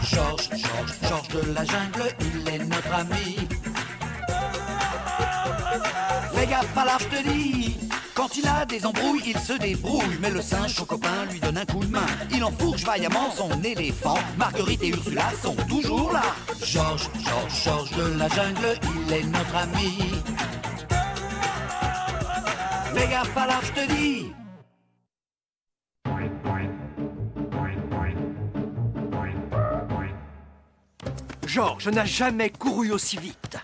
Georges de la jungle, il est notre ami. Fais gaffe à l'arche, je te dis. Quand il a des embrouilles, il se débrouille. Mais le singe, son copain, lui donne un coup de main. Il enfourche vaillamment son éléphant. Marguerite et Ursula sont toujours là. Georges de la jungle, il est notre ami. Fais gaffe à l'arche, je te dis. Georges n'a jamais couru aussi vite.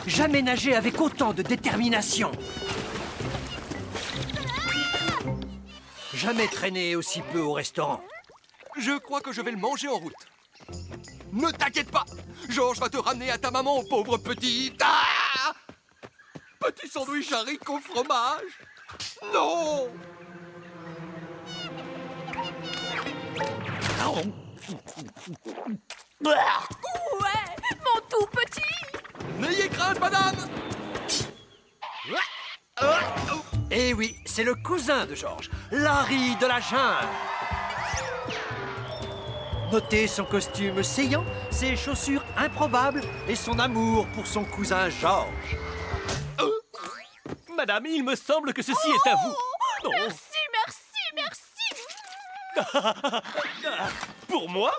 Jamais nagé avec autant de détermination. Jamais traîné aussi peu au restaurant. Je crois que je vais le manger en route. Ne t'inquiète pas, Georges va te ramener à ta maman, pauvre petit... Ah, petit sandwich haricot fromage. Non. Ouais, mon tout petit. N'ayez crainte, madame. Eh oui, c'est le cousin de Georges, Larry de la jungle. Notez son costume saillant, ses chaussures improbables et son amour pour son cousin Georges. Madame, il me semble que ceci est à vous. Oh. Merci. Pour moi?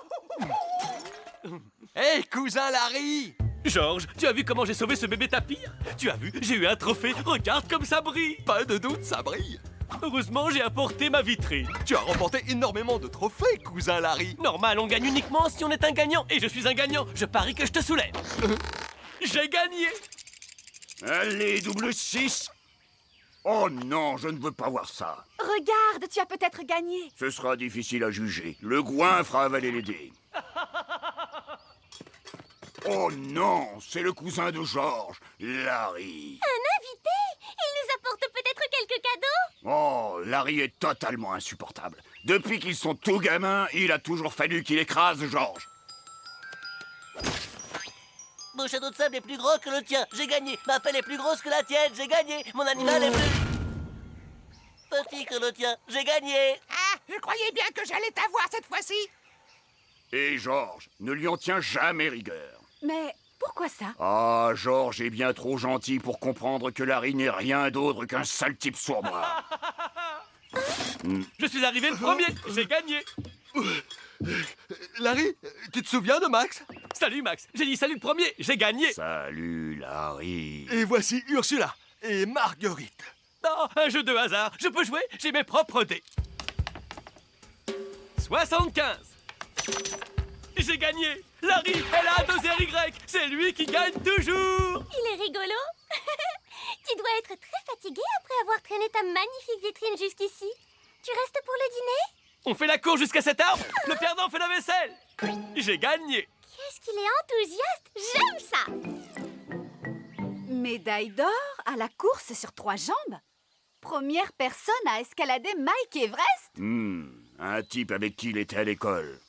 Hé, cousin Larry. Georges, tu as vu comment j'ai sauvé ce bébé tapir? Tu as vu, j'ai eu un trophée. Regarde comme ça brille. Pas de doute, ça brille. Heureusement, j'ai apporté ma vitrine. Tu as remporté énormément de trophées, cousin Larry. Normal, on gagne uniquement si on est un gagnant. Et je suis un gagnant. Je parie que je te soulève. J'ai gagné. Allez, double 6. Oh non, je ne veux pas voir ça. Regarde, tu as peut-être gagné. Ce sera difficile à juger. Le goinfre a avalé les dés. Oh non, c'est le cousin de Georges, Larry. Un invité. Il nous apporte peut-être quelques cadeaux. Oh, Larry est totalement insupportable. Depuis qu'ils sont tout gamins, il a toujours fallu qu'il écrase Georges. Mon château de sable est plus gros que le tien. J'ai gagné. Ma pelle est plus grosse que la tienne. J'ai gagné. Mon animal est plus petit que le tien. J'ai gagné. Ah, je croyais bien que j'allais t'avoir cette fois-ci. Et Georges ne lui en tient jamais rigueur. Mais pourquoi ça? Ah, Georges est bien trop gentil pour comprendre que Larry n'est rien d'autre qu'un sale type sournois. Je suis arrivé le premier. J'ai gagné. Larry, tu te souviens de Max? Salut Max. J'ai dit salut le premier. J'ai gagné. Salut, Larry. Et voici Ursula et Marguerite. Non, un jeu de hasard. Je peux jouer. J'ai mes propres dés. 75. J'ai gagné. Larry est là, 2RY. C'est lui qui gagne toujours. Il est rigolo. Tu dois être très fatigué après avoir traîné ta magnifique vitrine jusqu'ici. Tu restes pour le dîner? On fait la course jusqu'à cet arbre. Le perdant fait la vaisselle. J'ai gagné. Qu'est-ce qu'il est enthousiaste. J'aime ça. Médaille d'or à la course sur 3 jambes. Première personne à escalader Mike Everest. Un type avec qui il était à l'école.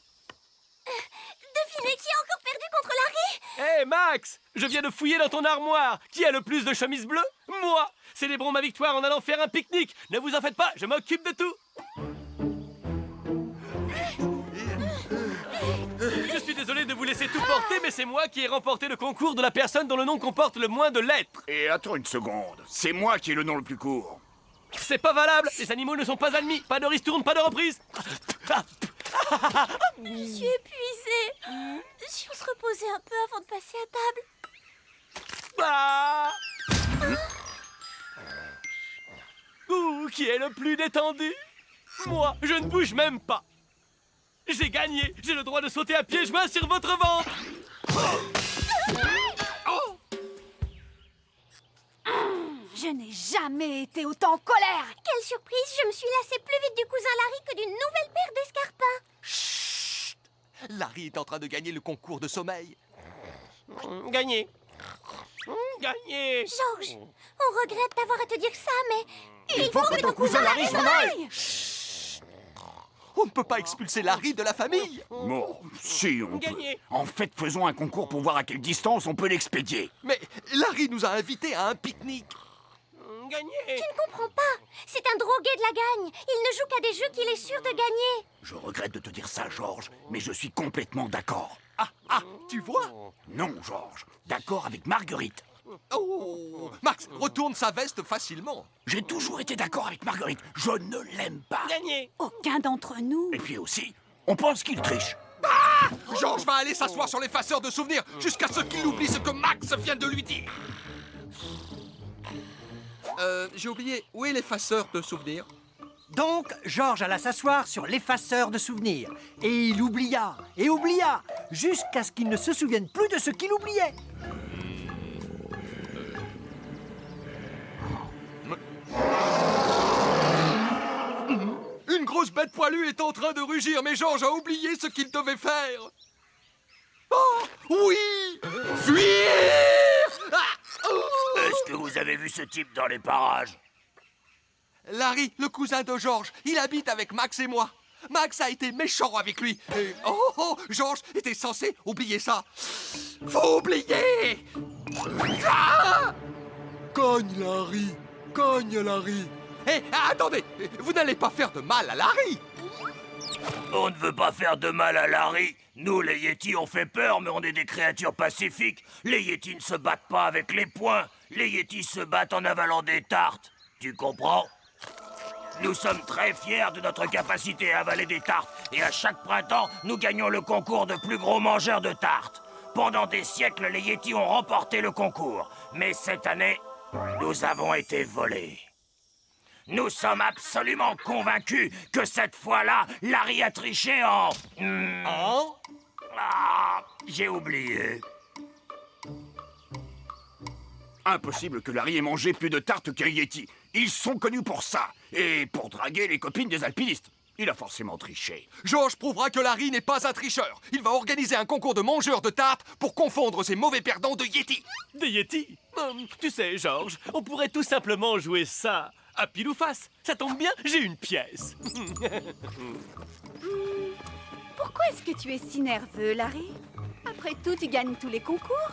Devinez qui a encore perdu contre Larry? Hé Max, je viens de fouiller dans ton armoire. Qui a le plus de chemises bleues? Moi. Célébrons ma victoire en allant faire un pique-nique. Ne vous en faites pas, je m'occupe de tout. Je suis désolé de vous laisser tout porter, mais c'est moi qui ai remporté le concours de la personne dont le nom comporte le moins de lettres. Et attends une seconde, c'est moi qui ai le nom le plus court. C'est pas valable, les animaux ne sont pas admis. Pas de ristourne, pas de reprise. Je suis épuisée. Si on se reposait un peu avant de passer à table. Ouh, qui est le plus détendu? Moi, je ne bouge même pas. J'ai gagné. J'ai le droit de sauter à pieds joints sur votre ventre. Je n'ai jamais été autant en colère. Quelle surprise, je me suis lassée plus vite du cousin Larry que d'une nouvelle paire d'escarpins. Chut! Larry est en train de gagner le concours de sommeil. Gagné. Gagné. Georges, on regrette d'avoir à te dire ça, mais il faut que ton cousin Larry s'en aille. On ne peut pas expulser Larry de la famille. Bon, si on peut. Gagné. En fait, faisons un concours pour voir à quelle distance on peut l'expédier. Mais Larry nous a invités à un pique-nique. Gagner. Tu ne comprends pas. C'est un drogué de la gagne. Il ne joue qu'à des jeux qu'il est sûr de gagner. Je regrette de te dire ça, Georges, mais je suis complètement d'accord. Ah, tu vois? Non, Georges, d'accord avec Marguerite. Oh, Max retourne sa veste facilement. J'ai toujours été d'accord avec Marguerite. Je ne l'aime pas. Gagner. Aucun d'entre nous. Et puis aussi, on pense qu'il triche. Georges va aller s'asseoir sur l'effaceur de souvenirs jusqu'à ce qu'il oublie ce que Max vient de lui dire. J'ai oublié, où est l'effaceur de souvenirs? Donc, Georges alla s'asseoir sur l'effaceur de souvenirs. Et il oublia, et oublia, jusqu'à ce qu'il ne se souvienne plus de ce qu'il oubliait. Une grosse bête poilue est en train de rugir, mais Georges a oublié ce qu'il devait faire. Oh, oui! Fuir! Ah, oh. Est-ce que vous avez vu ce type dans les parages? Larry, le cousin de Georges, il habite avec Max et moi. Max a été méchant avec lui. Et Georges était censé oublier ça. Faut oublier! Ah! Cogne, Larry! Cogne, Larry! Hé, attendez! Vous n'allez pas faire de mal à Larry! On ne veut pas faire de mal à Larry. Nous, les Yetis, on fait peur, mais on est des créatures pacifiques. Les Yetis ne se battent pas avec les poings. Les Yetis se battent en avalant des tartes. Tu comprends? Nous sommes très fiers de notre capacité à avaler des tartes. Et à chaque printemps, nous gagnons le concours de plus gros mangeurs de tartes. Pendant des siècles, les Yetis ont remporté le concours. Mais cette année, nous avons été volés. Nous sommes absolument convaincus que cette fois-là, Larry a triché en... j'ai oublié. Impossible que Larry ait mangé plus de tartes qu'un Yeti. Ils sont connus pour ça. Et pour draguer les copines des alpinistes. Il a forcément triché. Georges prouvera que Larry n'est pas un tricheur. Il va organiser un concours de mangeurs de tartes pour confondre ces mauvais perdants de Yeti. Des Yetis? Tu sais, Georges, on pourrait tout simplement jouer ça à pile ou face. Ça tombe bien, j'ai une pièce. Pourquoi est-ce que tu es si nerveux, Larry? Après tout, tu gagnes tous les concours.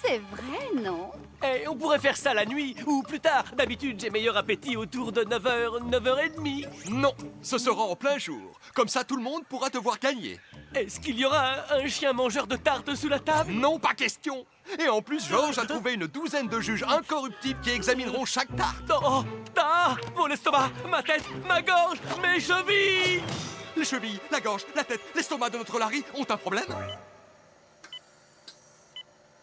C'est vrai, non? Et on pourrait faire ça la nuit ou plus tard. D'habitude, j'ai meilleur appétit autour de 9h, 9h30. Non, ce sera en plein jour. Comme ça, tout le monde pourra te voir gagner. Est-ce qu'il y aura un chien mangeur de tartes sous la table? Non, pas question. Et en plus, Georges a trouvé une douzaine de juges incorruptibles qui examineront chaque tarte. Oh, mon estomac, ma tête, ma gorge, mes chevilles! Les chevilles, la gorge, la tête, l'estomac de notre Larry ont un problème?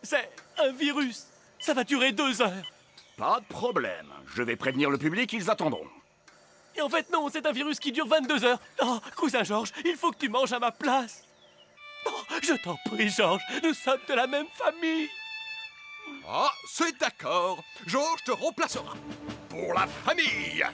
C'est un virus. Ça va durer 2 heures. Pas de problème. Je vais prévenir le public, ils attendront. Et en fait, non, c'est un virus qui dure 22 heures. Oh, cousin Georges, il faut que tu manges à ma place. Oh, je t'en prie, Georges, nous sommes de la même famille. Ah, c'est d'accord. Georges te remplacera. Pour la famille.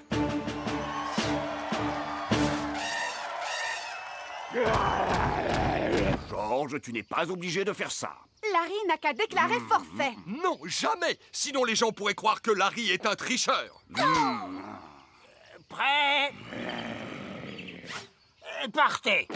Georges, tu n'es pas obligé de faire ça. Larry n'a qu'à déclarer forfait. Non, jamais. Sinon, les gens pourraient croire que Larry est un tricheur. Prêt? Partez.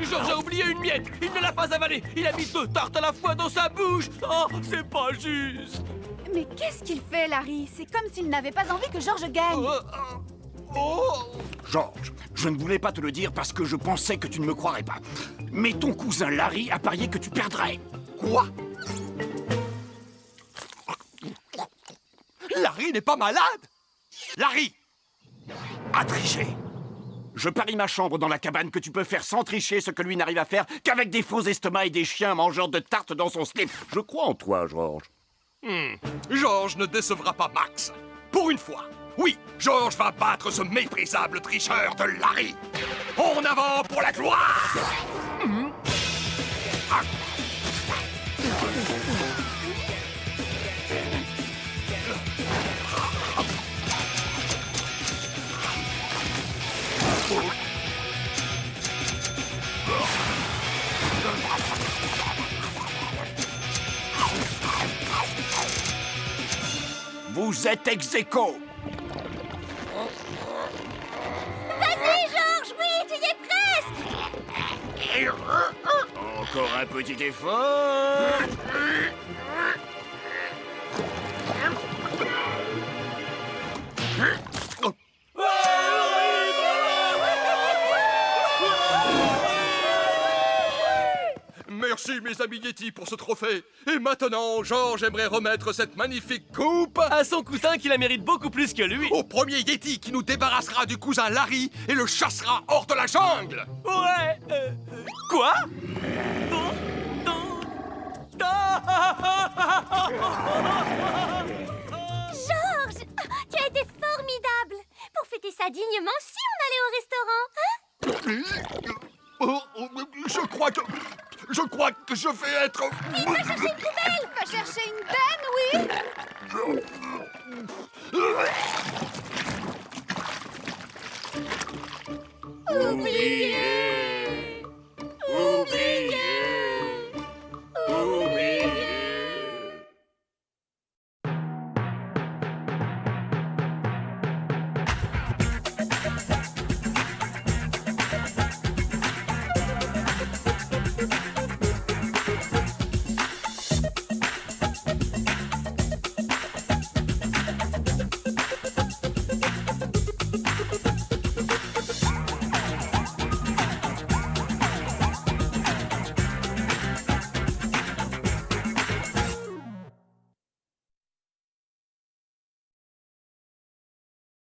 Georges a oublié une miette. Il ne l'a pas avalée. Il a mis 2 tartes à la fois dans sa bouche. Oh, c'est pas juste. Mais qu'est-ce qu'il fait, Larry? C'est comme s'il n'avait pas envie que Georges gagne. Georges, je ne voulais pas te le dire parce que je pensais que tu ne me croirais pas. Mais ton cousin Larry a parié que tu perdrais. Quoi? Larry n'est pas malade. Larry A triché. Je parie ma chambre dans la cabane que tu peux faire sans tricher ce que lui n'arrive à faire qu'avec des faux estomacs et des chiens mangeurs de tartes dans son slip. Je crois en toi, Georges. Georges ne décevra pas Max. Pour une fois. Oui, Georges va battre ce méprisable tricheur de Larry. En avant pour la gloire! Vous êtes ex aequo. Vas-y, Georges, oui, tu y es presque. Encore un petit effort. Merci mes amis Yeti pour ce trophée. Et maintenant, Georges aimerait remettre cette magnifique coupe À son cousin qui la mérite beaucoup plus que lui. au premier Yeti qui nous débarrassera du cousin Larry et le chassera hors de la jungle. Ouais. Quoi? Georges, tu as été formidable. Pour fêter ça dignement, si on allait au restaurant, hein? Je crois que je vais être... Vite, va chercher